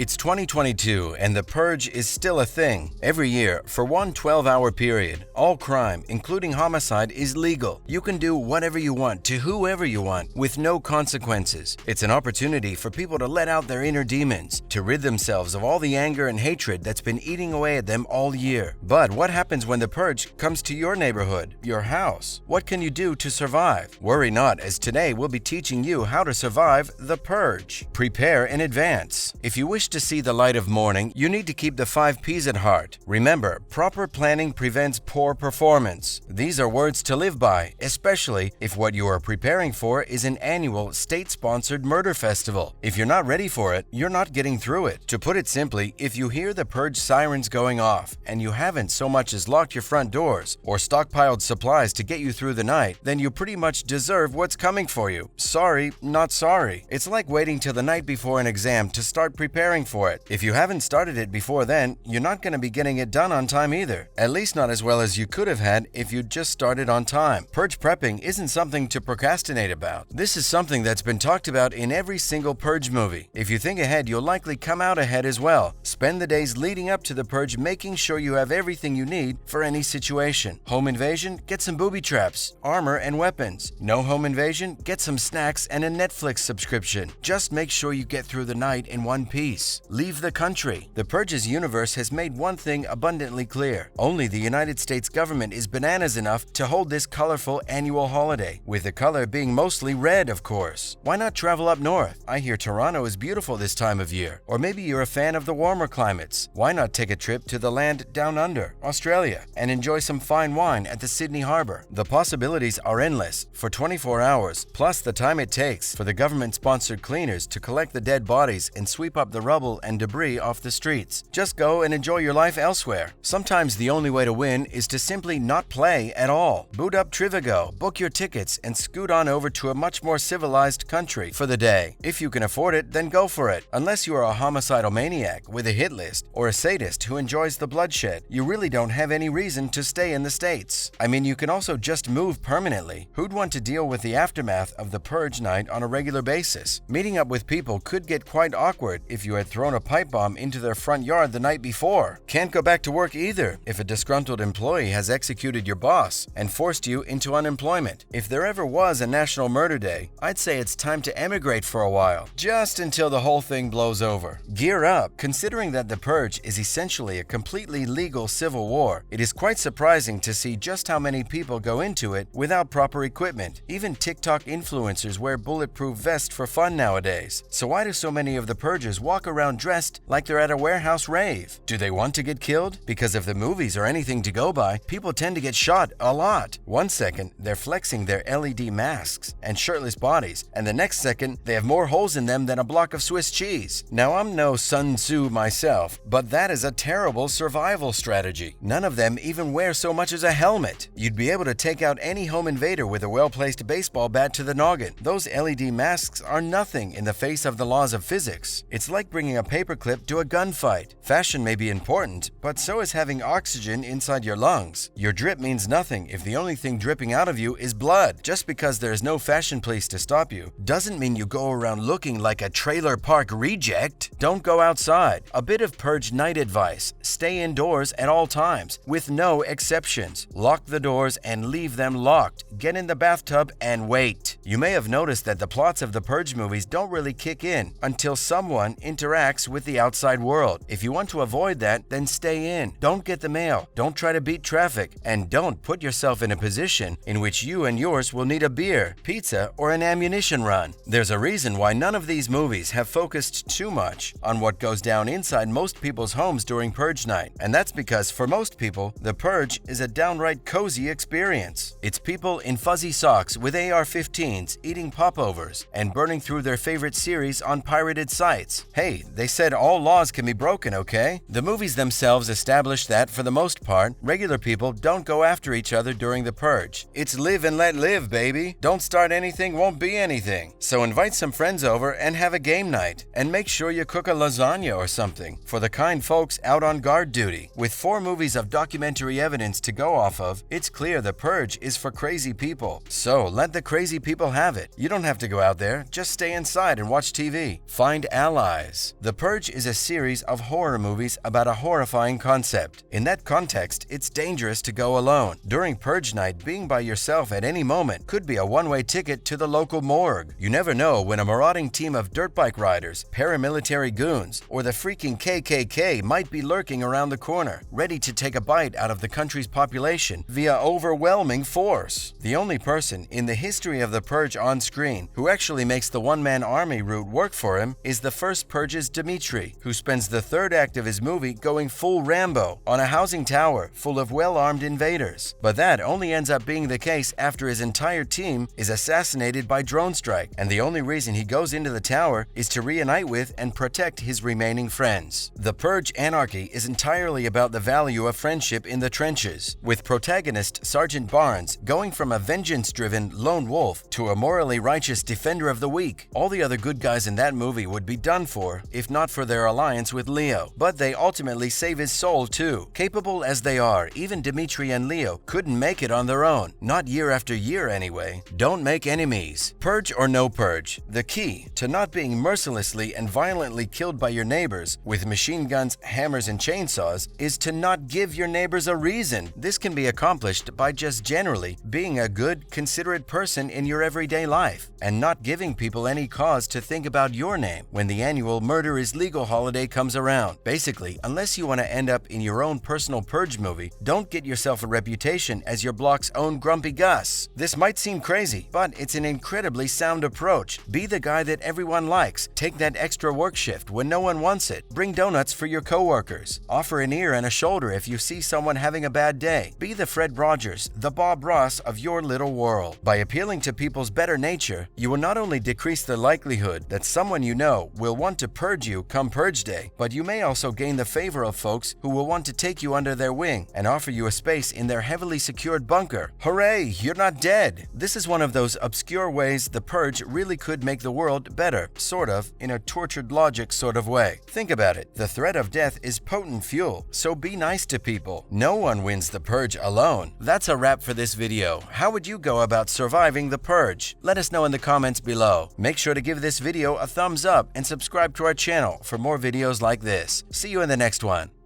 It's 2022 and the Purge is still a thing. Every year, for one 12-hour period, all crime, including homicide, is legal. You can do whatever you want to whoever you want with no consequences. It's an opportunity for people to let out their inner demons, to rid themselves of all the anger and hatred that's been eating away at them all year. But what happens when the Purge comes to your neighborhood, your house? What can you do to survive? Worry not, as today we'll be teaching you how to survive the Purge. Prepare in advance. If you wish to see the light of morning, you need to keep the 5 P's at heart. Remember, proper planning prevents poor performance. These are words to live by, especially if what you are preparing for is an annual state-sponsored murder festival. If you're not ready for it, you're not getting through it. To put it simply, if you hear the Purge sirens going off and you haven't so much as locked your front doors or stockpiled supplies to get you through the night, then you pretty much deserve what's coming for you. Sorry, not sorry. It's like waiting till the night before an exam to start preparing for it. If you haven't started it before then, you're not going to be getting it done on time either. At least not as well as you could have had if you'd just started on time. Purge prepping isn't something to procrastinate about. This is something that's been talked about in every single Purge movie. If you think ahead, you'll likely come out ahead as well. Spend the days leading up to the Purge making sure you have everything you need for any situation. Home invasion? Get some booby traps, armor, and weapons. No home invasion? Get some snacks and a Netflix subscription. Just make sure you get through the night in one piece. Leave the country. The Purge's universe has made one thing abundantly clear. Only the United States government is bananas enough to hold this colorful annual holiday, with the color being mostly red, of course. Why not travel up north? I hear Toronto is beautiful this time of year. Or maybe you're a fan of the warmer climates. Why not take a trip to the land down under, Australia, and enjoy some fine wine at the Sydney Harbour? The possibilities are endless for 24 hours, plus the time it takes for the government-sponsored cleaners to collect the dead bodies and sweep up the rubble and debris off the streets. Just go and enjoy your life elsewhere. Sometimes the only way to win is to simply not play at all. Boot up Trivago, book your tickets, and scoot on over to a much more civilized country for the day. If you can afford it, then go for it. Unless you are a homicidal maniac with a hit list or a sadist who enjoys the bloodshed, you really don't have any reason to stay in the States. I mean, you can also just move permanently. Who'd want to deal with the aftermath of the Purge night on a regular basis? Meeting up with people could get quite awkward if you had thrown a pipe bomb into their front yard the night before. Can't go back to work either if a disgruntled employee has executed your boss and forced you into unemployment. If there ever was a national murder day, I'd say it's time to emigrate for a while, just until the whole thing blows over. Gear up. Considering that the Purge is essentially a completely legal civil war, it is quite surprising to see just how many people go into it without proper equipment. Even TikTok influencers wear bulletproof vests for fun nowadays. So why do so many of the Purgers walk around dressed like they're at a warehouse rave? Do they want to get killed? Because if the movies are anything to go by, people tend to get shot a lot. One second, they're flexing their LED masks and shirtless bodies, and the next second, they have more holes in them than a block of Swiss cheese. Now, I'm no Sun Tzu myself, but that is a terrible survival strategy. None of them even wear so much as a helmet. You'd be able to take out any home invader with a well-placed baseball bat to the noggin. Those LED masks are nothing in the face of the laws of physics. It's like bringing a paperclip to a gunfight. Fashion may be important, but so is having oxygen inside your lungs. Your drip means nothing if the only thing dripping out of you is blood. Just because there is no fashion police to stop you doesn't mean you go around looking like a trailer park reject. Don't go outside. A bit of Purge night advice: stay indoors at all times, with no exceptions. Lock the doors and leave them locked. Get in the bathtub and wait. You may have noticed that the plots of the Purge movies don't really kick in until someone interacts with the outside world. If you want to avoid that, then stay in. Don't get the mail. Don't try to beat traffic. And don't put yourself in a position in which you and yours will need a beer, pizza, or an ammunition run. There's a reason why none of these movies have focused too much on what goes down inside most people's homes during Purge night. And that's because for most people, the Purge is a downright cozy experience. It's people in fuzzy socks with AR-15s eating popovers and burning through their favorite series on pirated sites. Hey, they said all laws can be broken, okay? The movies themselves establish that, for the most part, regular people don't go after each other during the Purge. It's live and let live, baby. Don't start anything, won't be anything. So invite some friends over and have a game night. And make sure you cook a lasagna or something for the kind folks out on guard duty. With 4 movies of documentary evidence to go off of, it's clear the Purge is for crazy people. So let the crazy people have it. You don't have to go out there. Just stay inside and watch TV. Find allies. movies. The Purge is a series of horror movies about a horrifying concept. In that context, it's dangerous to go alone. During Purge night, being by yourself at any moment could be a one-way ticket to the local morgue. You never know when a marauding team of dirt bike riders, paramilitary goons, or the freaking KKK might be lurking around the corner, ready to take a bite out of the country's population via overwhelming force. The only person in the history of the Purge on screen who actually makes the one-man army route work for him is the first Purge's Dmitri, who spends the third act of his movie going full Rambo on a housing tower full of well-armed invaders. But that only ends up being the case after his entire team is assassinated by drone strike, and the only reason he goes into the tower is to reunite with and protect his remaining friends. The Purge Anarchy is entirely about the value of friendship in the trenches, with protagonist Sergeant Barnes going from a vengeance-driven lone wolf to a morally righteous defender of the weak. All the other good guys in that movie would be done for if not for their alliance with Leo, but they ultimately save his soul too. Capable as they are, even Dmitri and Leo couldn't make it on their own, not year after year anyway. Don't make enemies. Purge or no purge, the key to not being mercilessly and violently killed by your neighbors with machine guns, hammers, and chainsaws is to not give your neighbors a reason. This can be accomplished by just generally being a good, considerate person in your everyday life and not giving people any cause to think about your name when the annual murder is legal holiday comes around. Basically, unless you want to end up in your own personal Purge movie, don't get yourself a reputation as your block's own Grumpy Gus. This might seem crazy, but it's an incredibly sound approach. Be the guy that everyone likes. Take that extra work shift when no one wants it. Bring donuts for your coworkers. Offer an ear and a shoulder if you see someone having a bad day. Be the Fred Rogers, the Bob Ross of your little world. By appealing to people's better nature, you will not only decrease the likelihood that someone you know will want to purge you come Purge Day, but you may also gain the favor of folks who will want to take you under their wing and offer you a space in their heavily secured bunker. Hooray, you're not dead! This is one of those obscure ways the Purge really could make the world better, sort of, in a tortured logic sort of way. Think about it. The threat of death is potent fuel, so be nice to people. No one wins the Purge alone. That's a wrap for this video. How would you go about surviving the Purge? Let us know in the comments below. Make sure to give this video a thumbs up and subscribe to our channel for more videos like this. See you in the next one.